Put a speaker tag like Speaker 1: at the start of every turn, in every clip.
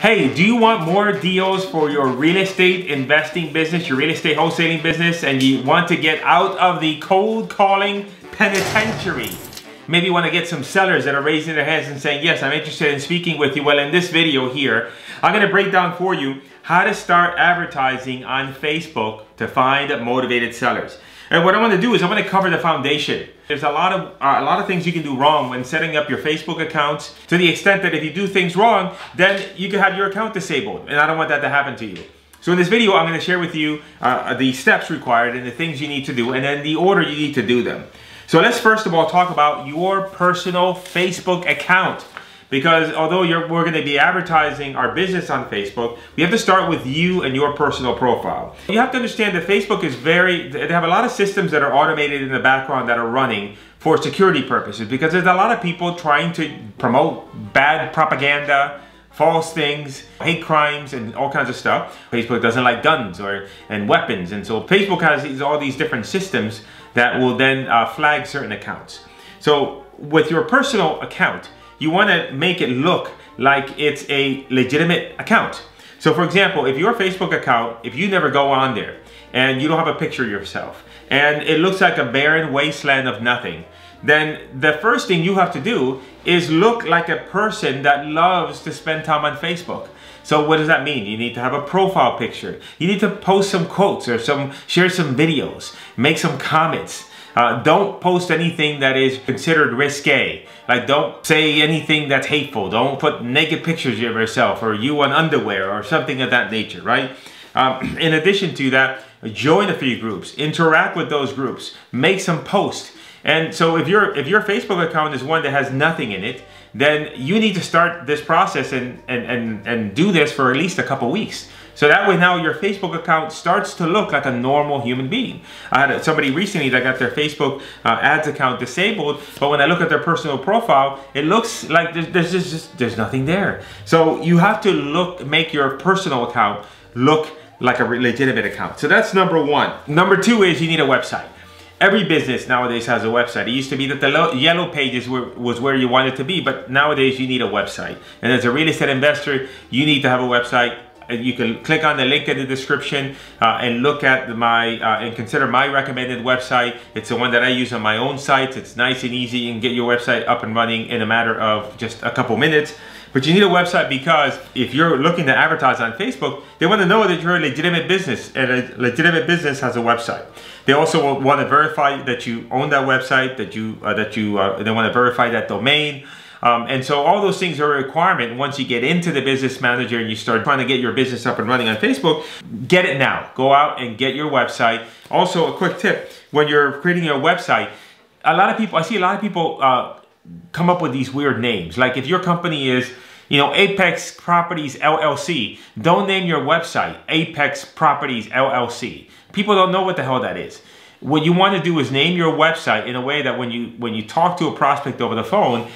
Speaker 1: Hey, do you want more deals for your real estate investing business, your real estate wholesaling business, and you want to get out of the cold calling penitentiary? Maybe you want to get some sellers that are raising their hands and saying, yes, I'm interested in speaking with you. Well, in this video here, I'm going to break down for you how to start advertising on Facebook to find motivated sellers. And what I want to do is I want to cover the foundation. There's a lot of things you can do wrong when setting up your Facebook accounts, to the extent that if you do things wrong, then you can have your account disabled. And I don't want that to happen to you. So in this video, I'm going to share with you the steps required and the things you need to do, and then the order you need to do them. So let's first of all talk about your personal Facebook account. Because although we're going to be advertising our business on Facebook, we have to start with you and your personal profile. You have to understand that Facebook is they have a lot of systems that are automated in the background that are running for security purposes, because there's a lot of people trying to promote bad propaganda, false things, hate crimes, and all kinds of stuff. Facebook doesn't like guns and weapons, and so Facebook has all these different systems that will then flag certain accounts. So with your personal account, you want to make it look like it's a legitimate account. So for example, if your Facebook account, if you never go on there and you don't have a picture of yourself and it looks like a barren wasteland of nothing, then the first thing you have to do is look like a person that loves to spend time on Facebook. So what does that mean? You need to have a profile picture. You need to post some quotes or share some videos, make some comments. Don't post anything that is considered risque. Like, don't say anything that's hateful. Don't put naked pictures of yourself or you on underwear or something of that nature, right? In addition to that, join a few groups, interact with those groups, make some posts. And so if your Facebook account is one that has nothing in it, then you need to start this process and do this for at least a couple weeks. So that way now your Facebook account starts to look like a normal human being. I had somebody recently that got their Facebook ads account disabled, but when I look at their personal profile, it looks like there's nothing there. So you have to make your personal account look like a legitimate account. So that's number one. Number two is you need a website. Every business nowadays has a website. It used to be that the yellow pages was where you wanted to be, but nowadays you need a website. And as a real estate investor, you need to have a website. You can click on the link in the description and look at and consider my recommended website. It's the one that I use on my own site. It's nice and easy. You can get your website up and running in a matter of just a couple minutes. But you need a website because if you're looking to advertise on Facebook, they want to know that you're a legitimate business, and a legitimate business has a website. They also want to verify that you own that website, they want to verify that domain. And so all those things are a requirement. Once you get into the business manager and you start trying to get your business up and running on Facebook, get it now. Go out and get your website. Also, a quick tip, when you're creating your website, I see a lot of people come up with these weird names. Like if your company is, Apex Properties LLC, don't name your website Apex Properties LLC. People don't know what the hell that is. What you want to do is name your website in a way that when you talk to a prospect over the phone,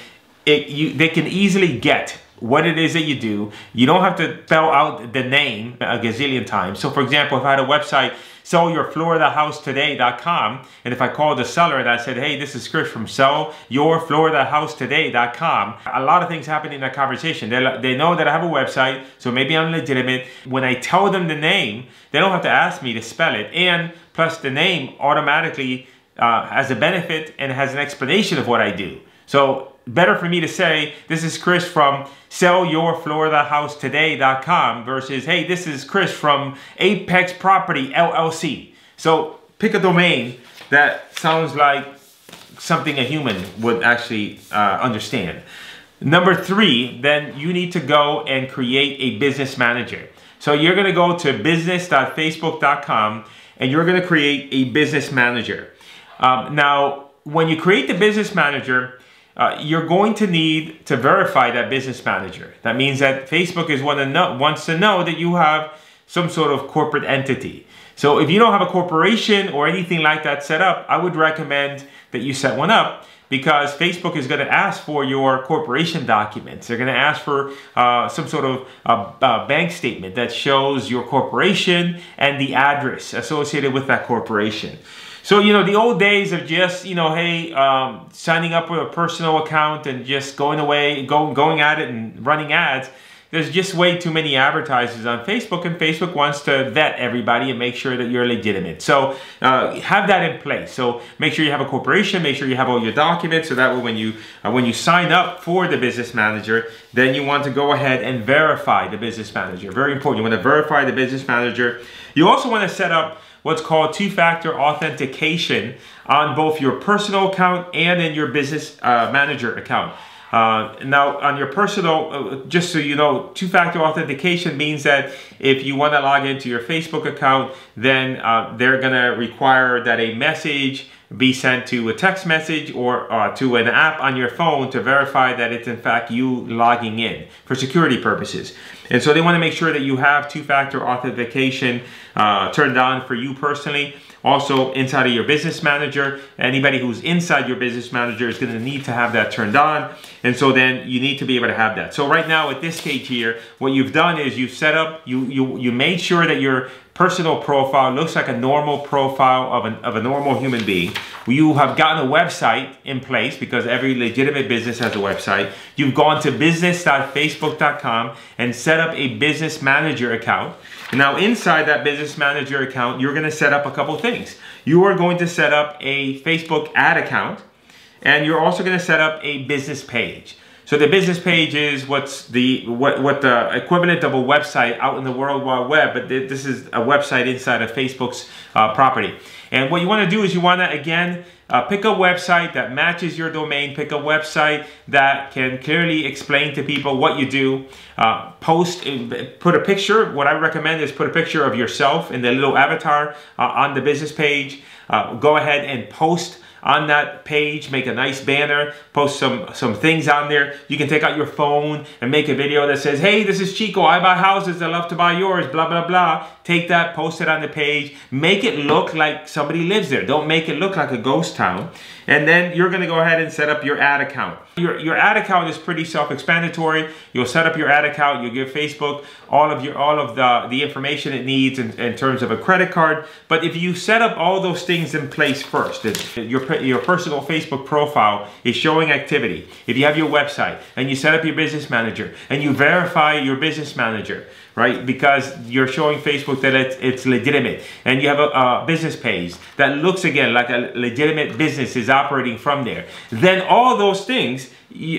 Speaker 1: they can easily get what it is that you do. You don't have to spell out the name a gazillion times. So for example, if I had a website, sellyourfloridahhousetoday.com, and if I called the seller and I said, hey, this is Cris from sellyourfloridahhousetoday.com, a lot of things happen in that conversation. They know that I have a website, so maybe I'm legitimate. When I tell them the name, they don't have to ask me to spell it. And plus the name automatically has a benefit and has an explanation of what I do. So better for me to say, this is Cris from sellyourfloridahhousetoday.com versus, hey, this is Cris from Apex Property LLC. So pick a domain that sounds like something a human would actually understand. Number three, then you need to go and create a business manager. So you're going to go to business.facebook.com and you're going to create a business manager. Now, when you create the business manager, you're going to need to verify that business manager. That means that Facebook wants to know that you have some sort of corporate entity. So if you don't have a corporation or anything like that set up, I would recommend that you set one up, because Facebook is going to ask for your corporation documents. They're going to ask for some sort of bank statement that shows your corporation and the address associated with that corporation. So, the old days of just, hey, signing up with a personal account and just going at it and running ads, there's just way too many advertisers on Facebook, and Facebook wants to vet everybody and make sure that you're legitimate. So have that in place. So make sure you have a corporation, make sure you have all your documents, so that way when you sign up for the business manager, then you want to go ahead and verify the business manager. Very important. You want to verify the business manager. You also want to set up what's called two-factor authentication on both your personal account and in your business manager account. Now, on your personal, just so you know, two-factor authentication means that if you want to log into your Facebook account, then they're going to require that a message be sent to a text message or to an app on your phone to verify that it's in fact you logging in for security purposes. And so they want to make sure that you have two-factor authentication turned on for you personally. Also, inside of your business manager, anybody who's inside your business manager is going to need to have that turned on. And so then you need to be able to have that. So right now at this stage here, what you've done is you've set up, you made sure that your personal profile looks like a normal profile of a normal human being. You have gotten a website in place because every legitimate business has a website. You've gone to business.facebook.com and set up a business manager account. And now inside that business manager account, you're going to set up a couple things. You are going to set up a Facebook ad account, and you're also going to set up a business page. So the business page is what the equivalent of a website out in the World Wide Web, but this is a website inside of Facebook's property. And what you want to do is you want to, again, pick a website that matches your domain, pick a website that can clearly explain to people what you do. Put a picture. What I recommend is put a picture of yourself in the little avatar on the business page. Go ahead and post on that page, make a nice banner, post some things on there. You can take out your phone and make a video that says, hey, this is Chico, I buy houses, I love to buy yours, blah, blah, blah. Take that, post it on the page, make it look like somebody lives there. Don't make it look like a ghost town. And then you're gonna go ahead and set up your ad account. Your ad account is pretty self-explanatory. You'll set up your ad account, you give Facebook all of the information it needs in terms of a credit card. But if you set up all those things in place first, your personal Facebook profile is showing activity. If you have your website and you set up your business manager and you verify your business manager, right? Because you're showing Facebook that it's legitimate, and you have a business page that looks again like a legitimate business is operating from there. Then all those things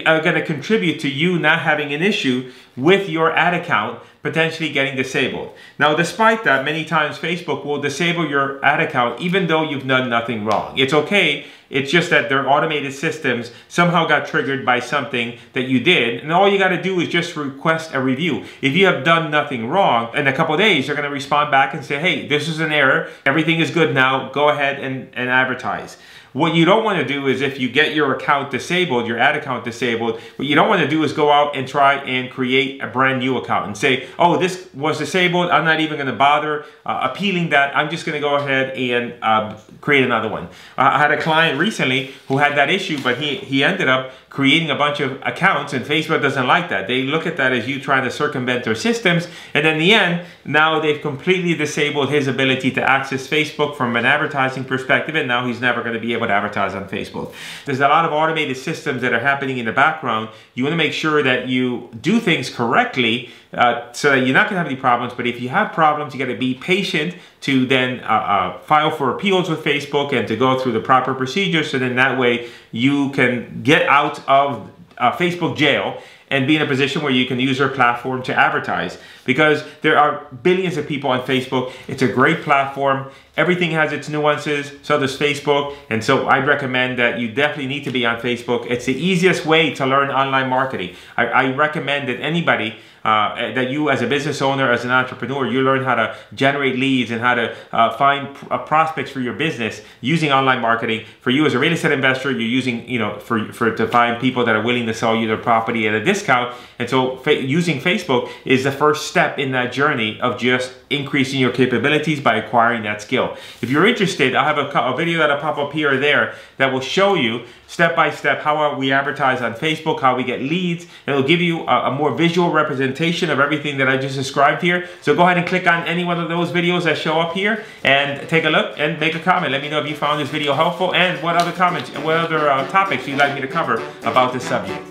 Speaker 1: are going to contribute to you not having an issue with your ad account potentially getting disabled. Now, despite that, many times Facebook will disable your ad account even though you've done nothing wrong. It's okay. It's just that their automated systems somehow got triggered by something that you did. And all you got to do is just request a review. If you have done nothing wrong, in a couple of days, they're going to respond back and say, hey, this is an error. Everything is good now. Go ahead and advertise. What you don't want to do is, if you get your account disabled, your ad account disabled, what you don't want to do is go out and try and create a brand new account and say, oh, this was disabled, I'm not even going to bother appealing that. I'm just going to go ahead and create another one. I had a client recently who had that issue, but he ended up creating a bunch of accounts, and Facebook doesn't like that. They look at that as you trying to circumvent their systems, and in the end, now they've completely disabled his ability to access Facebook from an advertising perspective, and now he's never going to be able to advertise on Facebook. There's a lot of automated systems that are happening in the background. You want to make sure that you do things correctly so that you're not going to have any problems. But if you have problems, you got to be patient to then file for appeals with Facebook and to go through the proper procedures, so then that way you can get out of Facebook jail and be in a position where you can use their platform to advertise. Because there are billions of people on Facebook. It's a great platform. Everything has its nuances, so does Facebook. And so I'd recommend that you definitely need to be on Facebook. It's the easiest way to learn online marketing. I recommend that anybody, that you as a business owner, as an entrepreneur, you learn how to generate leads and how to find prospects for your business using online marketing. For you as a real estate investor, you're using, to find people that are willing to sell you their property at a discount. And so using Facebook is the first step in that journey of just increasing your capabilities by acquiring that skill. If you're interested, I'll have a video that'll pop up here or there that will show you step by step how we advertise on Facebook, how we get leads, and it'll give you a more visual representation of everything that I just described here. So go ahead and click on any one of those videos that show up here and take a look and make a comment. Let me know if you found this video helpful and what other comments and what other topics you'd like me to cover about this subject.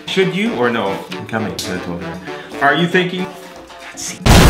Speaker 1: Should you or no? I'm coming. Are you thinking? Let's see.